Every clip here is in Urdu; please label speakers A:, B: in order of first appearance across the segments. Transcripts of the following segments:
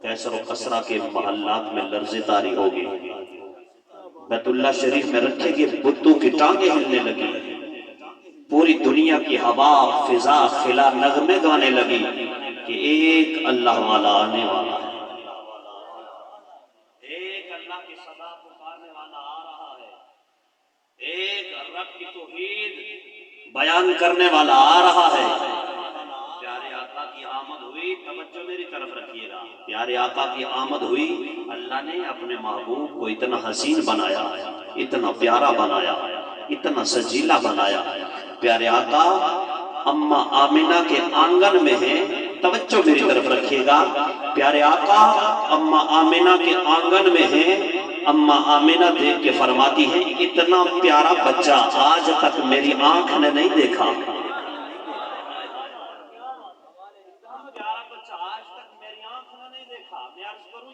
A: کیسر و کسرا کے محلات میں لرزے طاری ہوگی، بیت اللہ شریف میں رکھے گے بتوں کی ٹانگیں ہلنے لگی، پوری دنیا کی ہوا فضا خلا نغمے گانے لگی کہ ایک اللہ والا آنے والا ہے، ایک اللہ کی صدا پکارنے والا آ رہا ہے، ایک رب کی توحید بیان کرنے والا آ رہا ہے۔ پیارے آقا کی آمد ہوئی، توجہ میری طرف رکھیے گا، پیارے آقا کی آمد ہوئی، اللہ نے اپنے محبوب کو اتنا حسین بنایا، اتنا پیارا بنایا، اتنا سجیلا بنایا۔ پیارے آقا اماں آمنہ کے آنگن میں ہیں، توجہ میری طرف رکھیے گا، پیارے آقا اماں آمنہ کے آنگن میں ہیں، اماں آمنہ دیکھ کے فرماتی ہیں اتنا پیارا بچہ آج تک میری آنکھ نے نہیں دیکھا،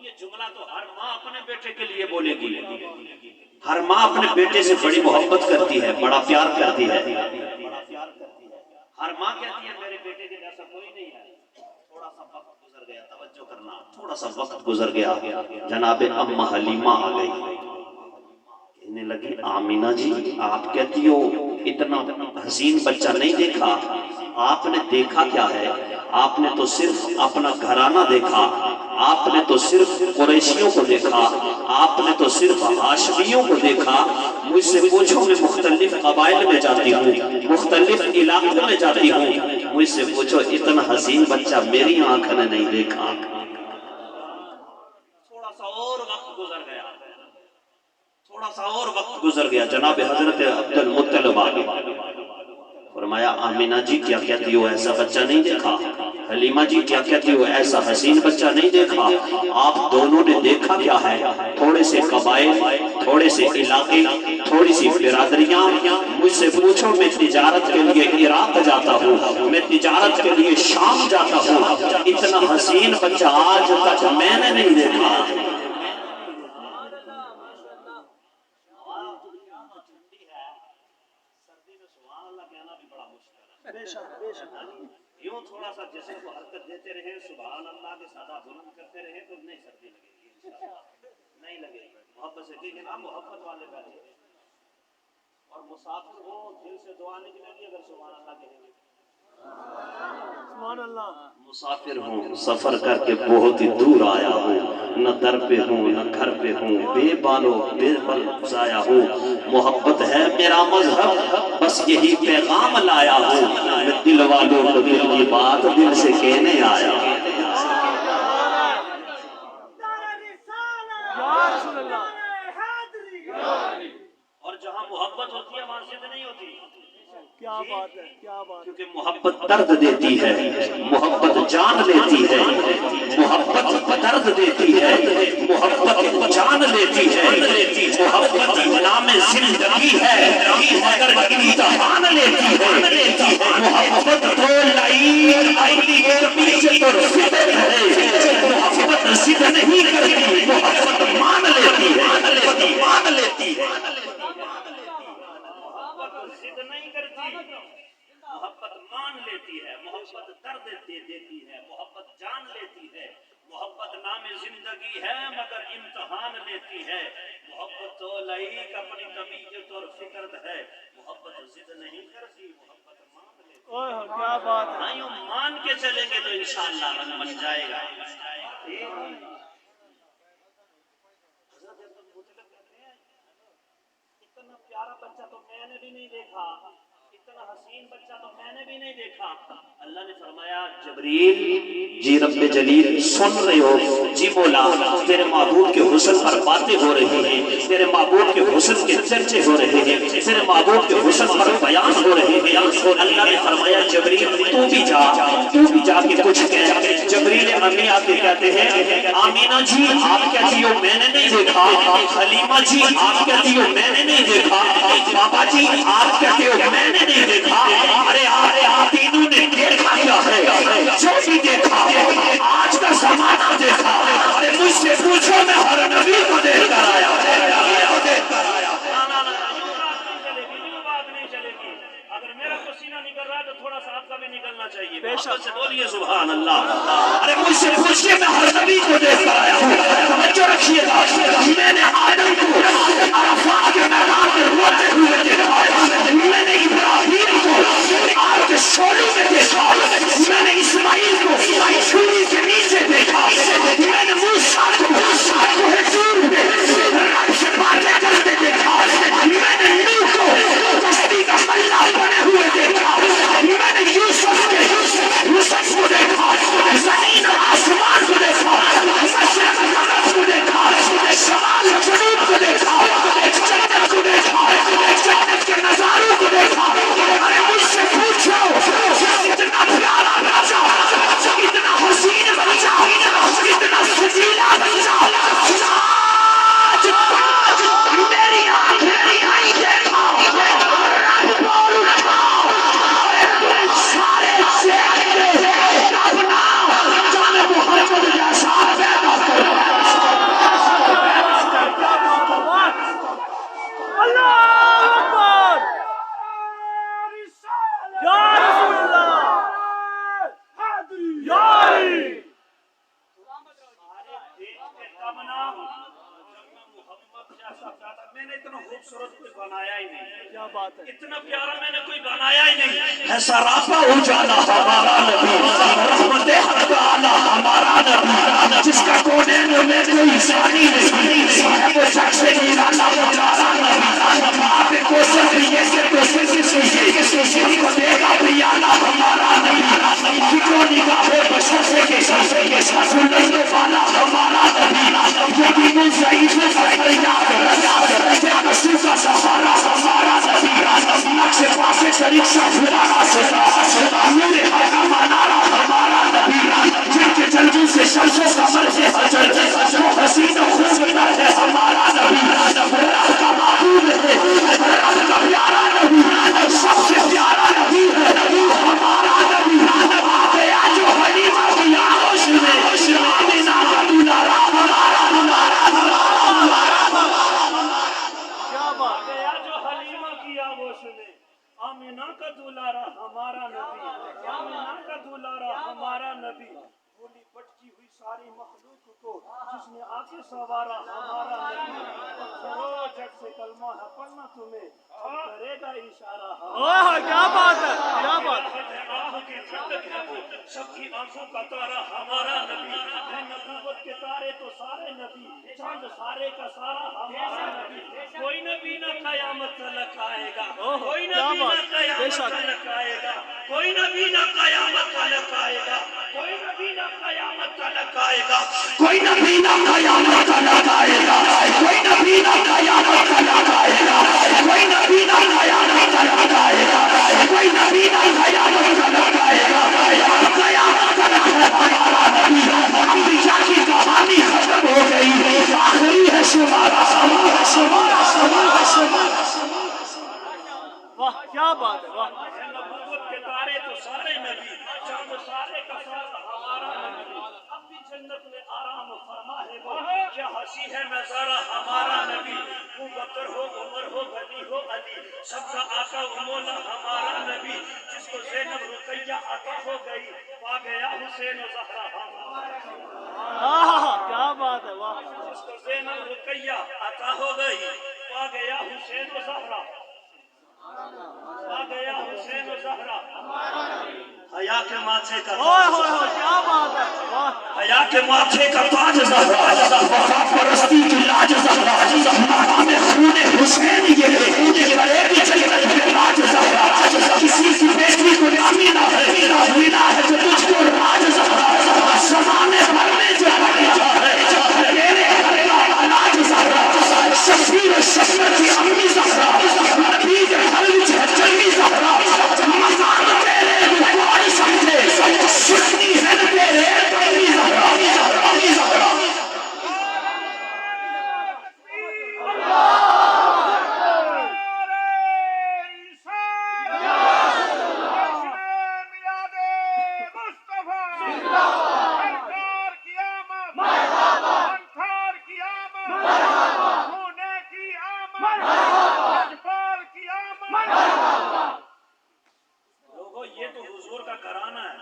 A: یہ جملہ تو ہر ماں اپنے بیٹے کے لیے بولے گی، ہر ماں اپنے بیٹے سے بڑی محبت کرتی ہے، بڑا پیار کرتی ہے، ہر ماں کہتی ہے میرے بیٹے کے جیسا کوئی نہیں ہے۔ تھوڑا سا وقت گزر گیا، توجہ کرنا، تھوڑا سا وقت گزر گیا، جناب اماں حلیمہ آ گئی، کہنے لگی آمینہ جی آپ کہتی ہو اتنا حسین بچہ نہیں دیکھا، آپ نے دیکھا کیا ہے؟ آپ نے تو صرف اپنا گھرانہ دیکھا، آپ نے تو صرف قریشیوں کو دیکھا، آپ نے تو صرف ہاشمیوں کو دیکھا، مجھ سے پوچھو میں مختلف قبائل میں جاتی ہوں، مختلف علاقوں میں جاتی ہوں، مجھ سے پوچھو اتنا حسین بچہ میری آنکھ نے نہیں دیکھا۔ تھوڑا سا اور وقت گزر گیا، تھوڑا سا اور وقت گزر گیا، جناب حضرت عبد المطلب آ گئے، فرمایا آمینہ جی کیا کہتی ہو ایسا بچہ نہیں دیکھا؟ حلیمہ جی کیا کہتی ہو ایسا حسین بچہ نہیں دیکھا؟ آپ دونوں نے دیکھا کیا ہے؟ تھوڑے سے قبائل، تھوڑے سے علاقے، تھوڑی سی برادریاں، مجھ سے پوچھو میں تجارت کے لیے عراق جاتا ہوں، میں تجارت کے لیے شام جاتا ہوں، اتنا حسین بچہ آج تک میں نے نہیں دیکھا۔ یوں تھوڑا سا جسم کو حرکت دیتے رہے، سبحان اللہ کے صدا بلند کرتے رہے تو نہیں سردی لگے گی، نہیں لگے گی، محبت سے ٹھیک ہے نا، محبت والے بیٹھے اور مسافر ہو دل سے دعا نکلے گی اگر سبحان اللہ کہیں گے، سبحان اللہ۔ مسافر ہوں سفر کر کے بہت ہی دور آیا ہوں، نہ در پہ ہوں نہ گھر پہ ہوں، بے بالو بے بل زایا ہوں، محبت ہے میرا مذہب بس یہی پیغام لایا ہوں، میں دل والوں کو دل کی بات دل سے کہنے آیا ہوں۔ اور جہاں محبت ہوتی ہے وہاں ضد نہیں ہوتی، کیا بات ہے، کیا بات، کیونکہ محبت درد دیتی ہے، محبت جان لیتی ہے، محبت درد دیتی ہے، محبت جان لیتی ہے، محبت نام زندگی ہے مگر امتحان لیتی ہے، محبت تو لائی اپنی پیچھے تو فکر ہے، محبت ضد نہیں کرتی، محبت مان لیتی ہے، مان لیتی ہے، ضد نہیں کرتی، محبت مان لیتی ہے، محبت درد دیتی ہے، محبت جان لیتی ہے، محبت نام زندگی ہے مگر امتحان لیتی ہے، محبت تو لائق اپنی طبیعت اور فکرت ہے، محبت ضد نہیں کرتی، محبت مان لیتی ہے۔ کیا بات ہے، یوں مان کے چلیں گے تو انشاءاللہ رنگ بن جائے گا۔ اتنا پیارا بچہ تو میں نے بھی نہیں دیکھا، اتنا حسین بچہ تو میں نے بھی نہیں دیکھا۔ اللہ نے فرمایا جبریل جی رب جلیل سن رہے ہو؟ جی مولا تیرے محبوب کے حسن پر باتیں ہو رہی ہیں، تیرے محبوب کے حسن کے چرچے ہو رہے ہیں، تیرے محبوب کے حسن پر بیان ہو رہے ہیں، اور اللہ نے فرمایا جبریل تو بھی جا کے کچھ کہہ۔ جبریل امی آ کے کہتے ہیں آمینہ جی آپ کہتی ہو میں نے نہیں دیکھا، حلیمہ جی آپ کہتی ہو میں نے نہیں دیکھا، بابا جی آپ کہتے ہو میں نے نہیں دیکھا، ارے آپ تینوں نے دیکھا کیا ہے؟ جو بھی دیکھا آج کا زمانہ دیکھا، ارے مجھ سے پوچھو میں ہر نبی کو دیکھ کر آیا ہوں۔ بات نہیں چلے گی، اگر میرا پسینہ نکل رہا ہے تو تھوڑا سا آپ کا بھی نکلنا چاہیے، محبت سے بولیے سبحان اللہ۔ ارے مجھ سے پوچھئے میں ہر نبی کو دیکھ کر خوبصورت کوئی بنایا ہی نہیں.
B: کیا بات ہے.
A: اتنا پیارا میں نے کوئی بنایا ہی نہیں. ہے سراپا اجالا ہمارا نبی, رحمت حق آلہ ہمارا نبی, جس کا کونین میں کوئی ثانی نہیں, صاحب شخص نیرالا ہمارا نبی, آپ کو سکریے سے تو سکریے ہم کو دے گا پریالا ہمارا نبی, فکر و نگاہ بشر سے کیسا سننے والا ہمارا نبی, یقین ضعیف فخر یاد کشو کا سہارا ہمارا نبی, نقش پاس طریق سے ہمارا ستا میرے حقا منارا ہمارا نبی, جن کے جلدوں سے شمس و قمر سے حجر جو حسین و خوبصورت ہے ہمارا نبی, راہ کا معبود ہے, راہ کا پیارا نبی, سب سے پیارا نبی ہے ہمارا نبی. آیا جو حلیمہ کی آغوش میں, آمینہ کا دولارا ہمارا
B: کیا بات.
A: آیا جو حلیمہ کی آغوش میں, آمینہ کا دولارا ہمارا نبی, آمینہ کا دولارا ہمارا نبی, بولی پٹکی ہوئی ساری مخلوق کو جس نے آگے سوارا ہمارا نبی, کرو جگ سے کلمہ ہے پڑھنا تمہیں, کرے گا اشارہ
B: اوہ کیا بات ہے. کیا بات.
A: آہ کی ٹھنڈک ہے وہ سب کی آنکھوں کا تارا ہمارا نبی, ہے نبوت کے تارے تو سارے نبی, چاند سارے کا سارا ہمارا نبی, کوئی نبی نہ قیامت تلک آئے گا, کوئی نبی نہ قیامت تلک آئے گا, کوئی نبی نہ قیامت تلک آئے گا, کوئی نبی نہ قیامت تلک آئے گا, کوئی نبی نہ قیامت تلک آئے گا, کوئی نبی نہ قیامت تلک آئے گا, کوئی نبی نہ قیامت تلک آئے گا, کوئی نبی نہ قیامت تلک آئے گا, قیامت تلک ہمارا نبی, انبیاء کی کہانی ختم ہو گئی, آخری ہے شمارا شمارا.
B: واہ کیا بات ہے. واہ
A: نبوت کے تارے تو سارے نبی, چاند سارے کا سارا ہمارا نبی, اب بھی جنت میں آرام فرما ہے وہ, کیا ہنسی ہے نظارہ ہمارا نبی, وہ بکر ہو عمر ہو غنی ہو علی, سب کا آقا و مولا ہمارا نبی, جس کو زینب رقیہ عطا ہو گئی, پا گیا حسین و زہرا ہمارا نبی,
B: کیا بات ہے. واہ
A: جس کو زینب رقیہ عطا ہو گئی, پا گیا حسین و زہرا, آ گیا حسین و زہرا, حیا کے ماتھے کا
B: اوہ کیا بات ہے. واہ
A: حیا کے ماتھے کا تاج زہرا, وفا پرستی کی لاج زہرا, مقام خون حسین یہ کرے گی جنت میں راج زہرا, کسی کی بیٹی کو آمینہ ہے, آمینہ ہے جو تجھ کو راج زہرا, زمانے بھر میں جو بڑھ رہا ہے تیرے گھر کا علاج زہرا, شفیع و شفیع کی امی زہرا, نبی کے گھر وچ ہے جنمی زہرا, مقام تیرے کوئی سمجھے, سنی ہے تیرے امی زہرا. لوگوں یہ تو حضور کا گھرانہ ہے,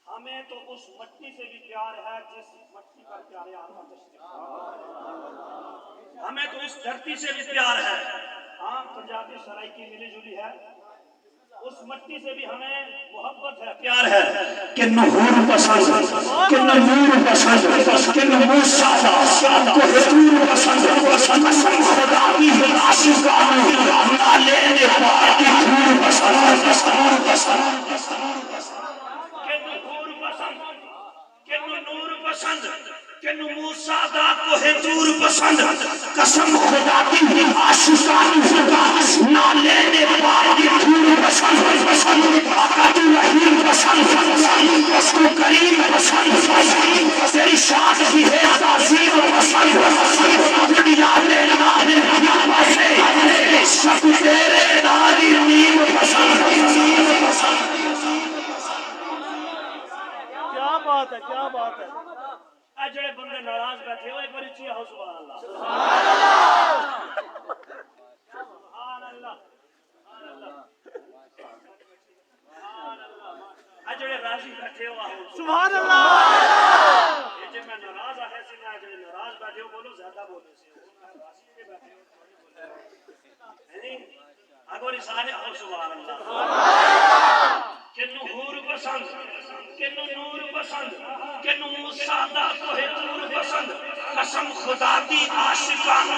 A: ہمیں تو اس مٹی سے بھی پیار ہے جس مٹی پر پیارے آقا تشریف, ہمیں تو اس دھرتی سے بھی پیار ہے, ہاں پنجابی سرائکی ملی جلی ہے, اس مٹی سے بھی ہمیں محبت ہے, پیار ہے, کہ نحور پسند, کہ نور پسند, کہ نمور سادہ, کو حضور پسند, قسم خدا کی عاشقانو نہ لینے پاتی دھور پسند, کہ نور پسند, کہ نور پسند, کہ نمور سادہ کو حضور پسند, قسم خدا کی عاشقانو نہ لینے پاتی دھور پسند, آقا تو رحیم پسند, اس کو کریم پسند, تیری شاد کی ہے تعظیم پسند, دنیا لینا ہے پسند, سب تیرے ناری نیم پسند.
B: کیا بات ہے. کیا بات ہے.
A: اے جڑے بندے ناراض بیٹھے ہو ایک بار اچھی ہو سبحان اللہ, سبحان اللہ, اے جڑے راضی بیٹھے ہو آہو
B: سبحان اللہ.
A: یہ جب میں ناراض آئے سے میں جڑے ناراض بیٹھے ہو بولو زیادہ بولے سے, راضی بیٹھے ہو بڑی سارے ہو سبحان اللہ کہ نور پسند کہ نور پسند کہ سادہ کو ہے نور پسند قسم خدا دی عاشقانو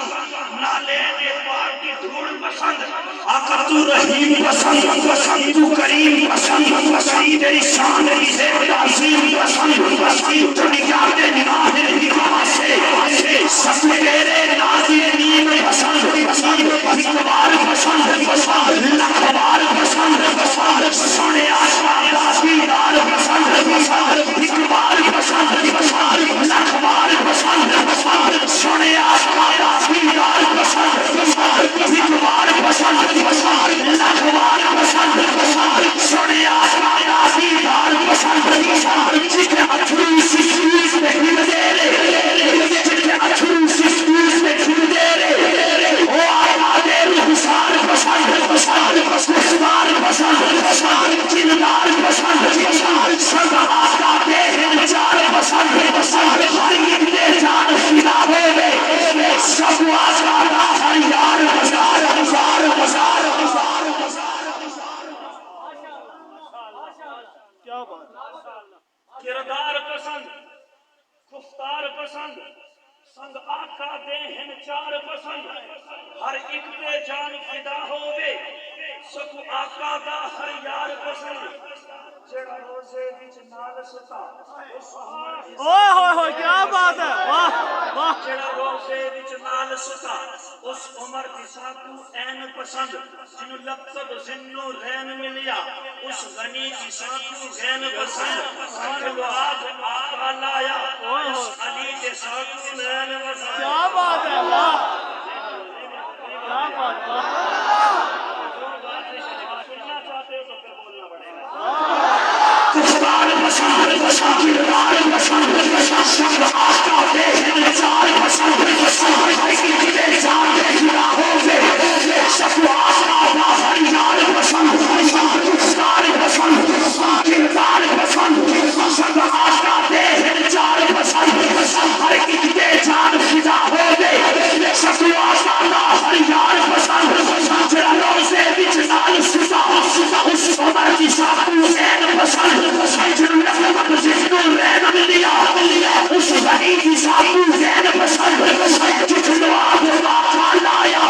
A: نالے نے پار کی دھوڑ پسند آقا تو رحیم پسند پسند تو کریم پسند پسند تیری شان تیری زیب عظیم پسند پسند تو نگاہ نگاہ نگاہ سے سب تیرے نازی نیم پسند پسند بار پسند پسند لکھوار پسند پسند سونے آسمان دیدار پسند پسند بار پسند پسند لکھوار پسند پسند سونے آسمان دیدار پسند پسند بار پسند پسند لکھوار پسند پسند سونے آسمان دیدار پسند پسند جتنے اتھرو سیس میں کھل دے رہے جتنے اتھرو سیس میں کھل دے رہے وہ آماد حسار پسند پسند پسند پسند پسند جلدار پسند پسند سب آقا دے چار پسند پسند ہر اتنے جان فدا ہوئے سب آقا دا ہر یار بزار بزار بزار بزار
B: کیا بات ہے
A: کردار پسند گفتار پسند سنگ آقا دے ہن چار پسند ہر ایک تے جان فدا ہوئے سب آقا دا ہر یار پسند جڑا روزے وچ نال ستا اس
B: اوہ ہوئے ہوئے کیا بات ہے واہ واہ
A: جڑا روزے وچ نال ستا اس عمر دی ساتو این پسند جنو لقب زنو رین ملیا اس غنی دی ساتو غین پسند جو آج آقا لایا اس علی دے ساتو رین پسند
B: کیا بات ہے واہ کیا بات ہے
A: سننا چاہتے ہو تو پھر بولنا پڑے گا
B: کفار پسند پسند کردار پسند پسند سب آقا دے چار پسند پسند ہر کی دے جان دے خدا ہوئے سب آقا دا ہر یار پسند پسند کردار پسند کردار پسند سب آقا دے چار پسند پسند ہر کی دے جان خدا ہوئے سب آقا دا ہر یار پسند پسند جڑا روزے وچ نال ستا اس عمر دی ساتو این پسند جنو لقب زنو رین ملیا اس غنی دی ساتو زین پسند جتنو آقا لایا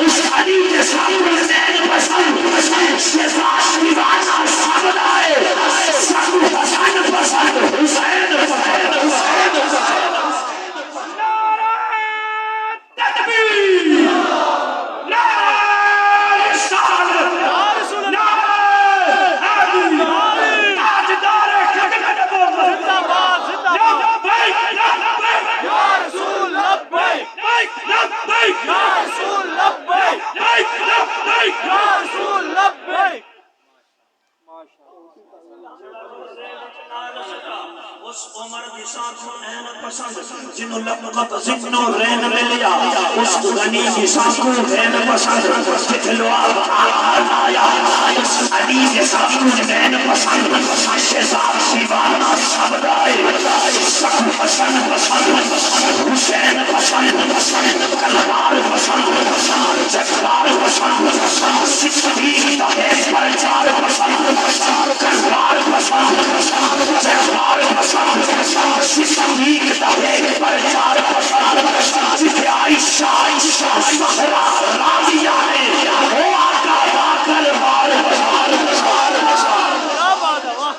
B: اس علی دے ساتو زین پسند شہزاد دیوانا سامن آئے ساتو حسن پسند حسین پسند حسین پسند نعرہ تکبیر نعرہ رسالت نعرہ حیدری تاجدار خدمت نبوت زندہ باد زندہ باد یا رسول لبیک لبیک یا رسول لبیک لبیک یا رسول لبیک
A: اس عمر دی ساتو این پسند جنو لقب زنو رین ملیا اس غنی دی ساتو رین پسند جتلو آقا لایا اس علی دی ساتو رین پسند شہزاد شیوانا سب دائے سکو حسن پسند حسین پسند کلوار پسند جگوار پسند صدیق دا ایک پرچار پسند کلوار پسند جگوار پسند صدیق دا ایک پرچار پسند جتے عائشہ زہرا راضیہ ہے وہ آقا دا کلوار پسند
B: کیا بات ہے واہ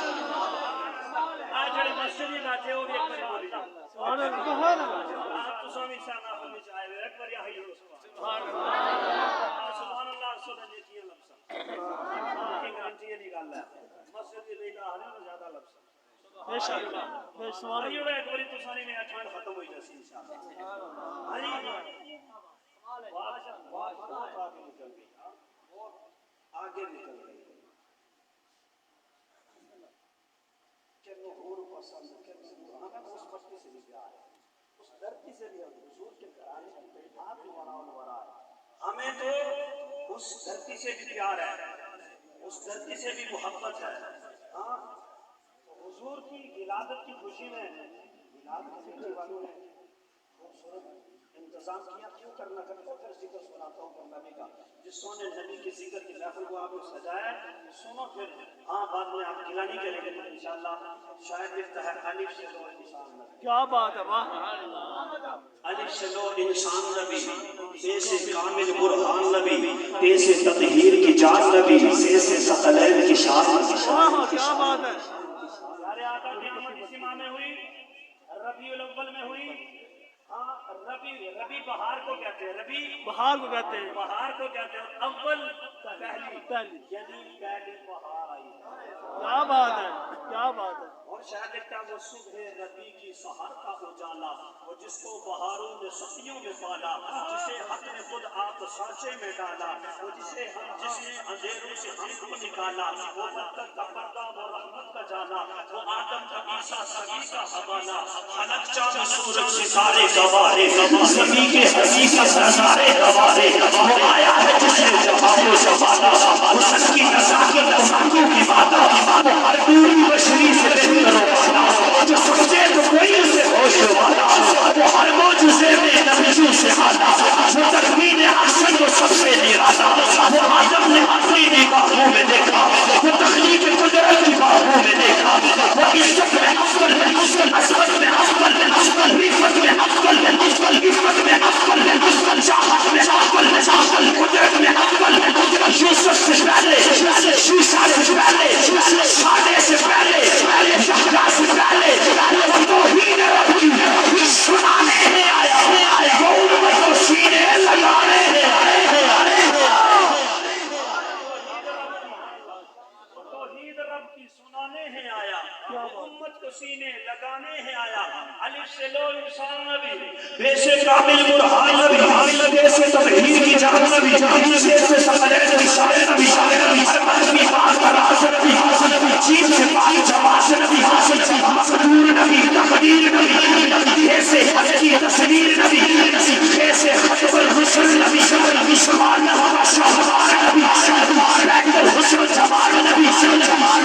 A: آج جڑے مسجد بیٹھے ہو بھی ایک باری بولی جائے
B: سبحان اللہ سبحان اللہ
A: آپ تو سامی شانا ہمیں چاہے ہوئے ایک باری آئی ہو
B: سبحان اللہ
A: سبحان اللہ سوڑا نیکی ہے لفظ کی گارنٹی ہے نہیں گال ہے مسجد کی لیلہ آنے میں زیادہ لفظ
B: بے شک بے سبحان
A: آئی
B: اللہ
A: ہوئے ایک باری تو سانی میں اٹھان ختم ہوئی جیسی انشاءاللہ آئی آگے نکل گئی کہ نحور پسند کہ نحور ہمیں اس مٹی سے بھی پیار ہے اس دھرتی سے بھی حضور کے گھرانے کی پیٹھان بھی ورا ہے ہمیں تو اس دھرتی سے بھی پیار ہے اس دھرتی سے بھی محبت ہے ہاں حضور کی ولادت کی خوشی میں ولادت کے والوں نے خوبصورت انتظام کیا کیوں کرنا کرتا پھر ذکر سناتا ہوں پر نبی کا جسوں نے نبی کے ذکر کی محفل کو آپ کو سجایا سنو پھر ہاں بعد میں آپ گلا نہیں کریں گے انشاءاللہ شاید لکھتا ہے الف سے لو انسان نبی
C: کیا بات ہے واہ
A: الف سے لو انسان نبی بے سے کامل برہان نبی بے سے تطہیر کی جان نبی بے سے ثقلین کی شان نبی
C: واہ کیا بات ہے
A: سارے آقا کی آمد اسی ماہ میں ہوئی ربیع الاول میں ہوئی ہاں ربی بہار کو کہتے ہیں ربی
C: بہار کو کہتے ہیں
A: بہار کو کہتے ہیں اول پہلی یعنی پہلی بہار آئی
C: کیا بات ہے کیا بات ہے
A: اور شاید ایک وہ صبح ربی کی سحر کا اجالا اور جس کو بہاروں نے سخیوں میں پالا جسے حق نے خود آپ سانچے میں ڈالا اور جس نے اندھیروں سے ہم کو نکالا وہ پتھر کا پردہ وہ رحمت کا جالا وہ آدم کا عیسیٰ سبھی کا حوالہ خلق چاند سورج ستارے گوارے زمین کے ہنسی کا سرسارے گوارے وہ آیا ہے جس نے جہاں کو سنبھالا حسن کی نزاکت آنکھوں کی باتیں ہر پوری بشری سے بہتر والا جو سمجھے تو کوئی اسے ہوش والا وہ ہر معجزے میں نبیوں سے آنا وہ تکوین احسن کو سب سے نرالا وہ آدم نے اپنی نگاہوں میں دیکھا وہ تخلیق قدرت کی باہوں میں دیکھا وہ عزت میں افضل ہے عظمت میں افضل ہے رفت میں افضل ہے عزت میں افضل ہے چاہت میں افضل ہے قدرت میں افضل ہے یوسف سے پہلے شیشہ سے پہلے شادے سے پہلے شہدا سے پہلے وہ توحید رب کی سنانے ہیں آیا وہ امت کو سینے لگانے ہیں توحید رب کی سنانے ہیں آیا امت کو سینے لگانے ہیں آیا الف سے لو انسان نبی بے سے کامل برہان نبی بے سے تطہیر کی جان نبی بے سے ثقلین کی شان نبی ہر مرمی بات کا راز نبی جیب سے پاک جواز نبی مقدور نبی تقدیر نبی بے سے حج کی تصویر نبی بے سے ختم الرسل نبی سبحان اللہ شہبار نبی بیت الحسن جمال نبی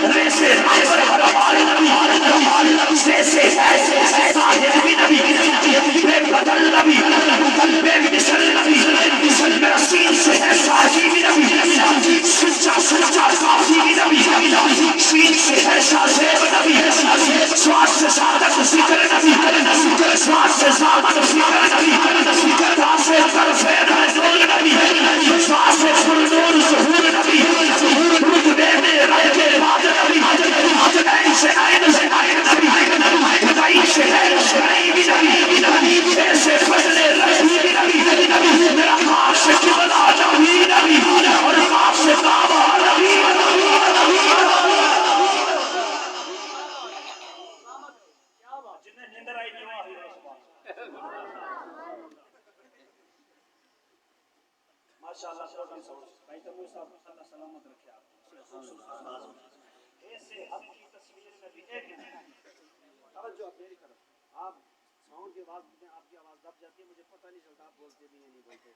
A: بے سے رحمت حرمال نبی بے سے زاہد بھی نبی بے بدل نبی بے مثل نبی میرا سین سے ہے شاہی بھی نبی سچا کافی بھی نبی سین سے ہے شاہزیب نبی سواد سے صادق ذکر نبی سواد سے زامن فکر نبی گدا سے طرفین میں نور نبی سواد سے پرنور ظہور نبی رتبے میں رہتے باد نبی عین سے عین نبی خدائی سے ہے نئی بھی نبی ایسے بدلے رہی بھی نبی میرا خاص سے قبلہ نبی اور خاص سے کعبہ نبی جنہیں نیندر آئی نہیں آئی ماشاءاللہ بھائی تمہیں صاحب اللہ سلامت رکھے آپ ایسے حق کی تصویر نبی ایک توجہ آپ میری طرف آپ ساؤنڈ کے بعد میں آپ کی آواز دب جاتی ہے مجھے پتہ نہیں چلتا آپ بولتے بھی یا نہیں بولتے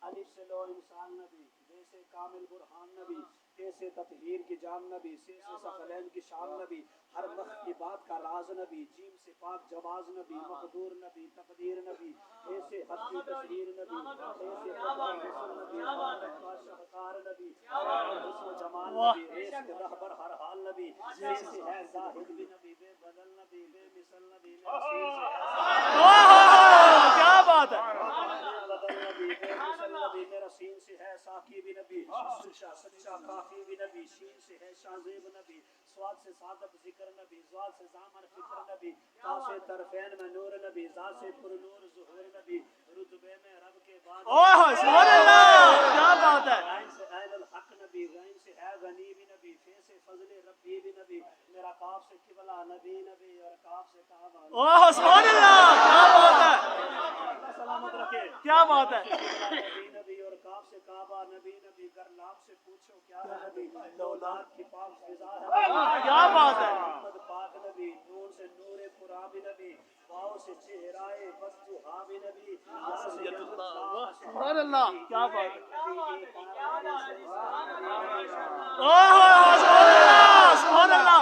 A: الف سے لو انسان نبی بے سے کامل برہان نبی تے سے تطہیر کی جان نبی سے ثقلین کی شان نبی ہر مخ کی بات کا راز نبی جیم سے پاک جواز نبی مقدور نبی تقدیر نبی اے سے حق کی تصویر نبی اے سے قدر رسول نبی شہکار نبی حسن و جمال نبی اے سے رہبر ہر حال نبی اے سے ہے زاہد بھی نبی بے بدل نبی بے مثل نبی
C: کیا بات ہے
A: میرا سین سے ہے ساقی بھی نبی سچا کافی بھی نبی شین سے ہے شاہزیب نبی سواد سے صادق ذکر نبی زوال سے زامن فکر نبی تا سے طرفین میں نور نبی ذات سے پر نور ظہور نبی رتبے میں رب کے بعد
C: سبحان اللہ کیا بات ہے
A: عین سے عین الحق نبی غین سے ہے غنی بھی نبی فے سے فضل ربی بھی نبی میرا کاف سے قبلہ نبی اور کاف سے کعبہ
C: سبحان اللہ کیا بات ہے
A: سلامت رکھے
C: کیا بات ہے
A: نبی اور کاف سے کعبہ نبی گر لاب سے پوچھو کیا ہے نبی دولات کی پاک فضا ہے
C: کیا بات ہے
A: محمد پاک نبی نور سے نور قرآن بھی نبی واؤ سے چہرائے بدجوہا بھی نبی
C: سبحان اللہ کیا بات سبحان اللہ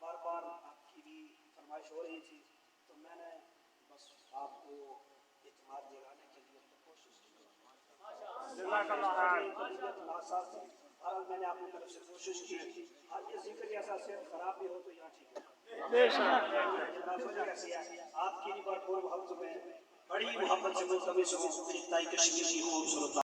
D: بار بار آپ کی بھی فرمائش ہو رہی تھی تو میں نے بس آپ کو اعتماد دلانے کے لیے تو کوشش کی. بہرحال میں نے آپ کی طرف سے کوشش کی. ہاں یہ ذکر ایسا صحت خراب بھی ہو تو یہاں ٹھیک ہے. آپ کی بھرپور محبت میں بڑی محبت سے ملتمس ہوں میری تائی کشمیر کی خوبصورت